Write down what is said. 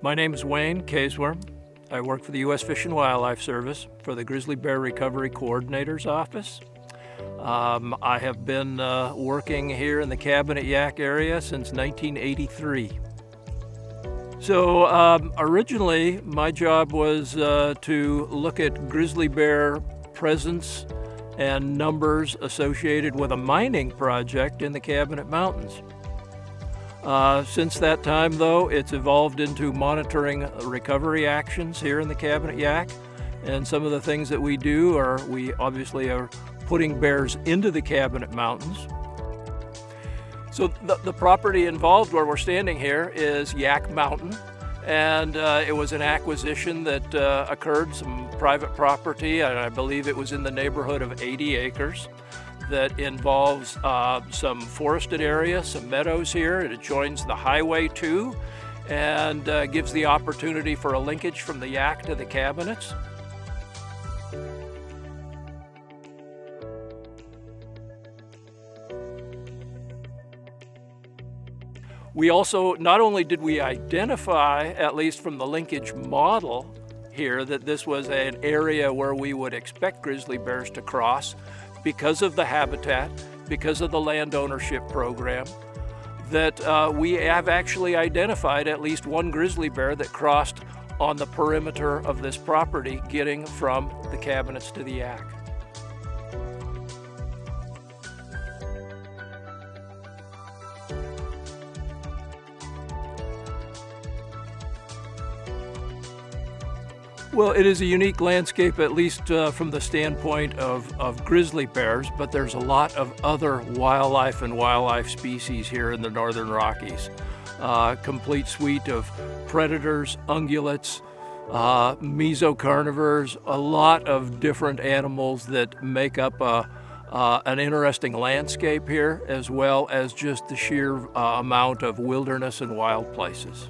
My name is Wayne Caseworm. I work for the U.S. Fish and Wildlife Service for the Grizzly Bear Recovery Coordinator's Office. I have been working here in the Cabinet Yaak area since 1983. So originally my job was to look at grizzly bear presence and numbers associated with a mining project in the Cabinet Mountains. Since that time, though, it's evolved into monitoring recovery actions here in the Cabinet Yaak. And some of the things that we do are, we obviously are putting bears into the Cabinet Mountains. So the property involved where we're standing here is Yaak Mountain. And it was an acquisition that occurred, some private property, and I believe it was in the neighborhood of 80 acres. That involves some forested area, some meadows here. It adjoins the highway too, and gives the opportunity for a linkage from the Yaak to the Cabinets. We also, not only did we identify, at least from the linkage model here, that this was an area where we would expect grizzly bears to cross, because of the habitat, because of the land ownership program, that we have actually identified at least one grizzly bear that crossed on the perimeter of this property, getting from the Cabinets to the Yaak. Well, it is a unique landscape, at least from the standpoint of grizzly bears, but there's a lot of other wildlife and wildlife species here in the Northern Rockies. Complete suite of predators, ungulates, mesocarnivores, a lot of different animals that make up an interesting landscape here, as well as just the sheer amount of wilderness and wild places.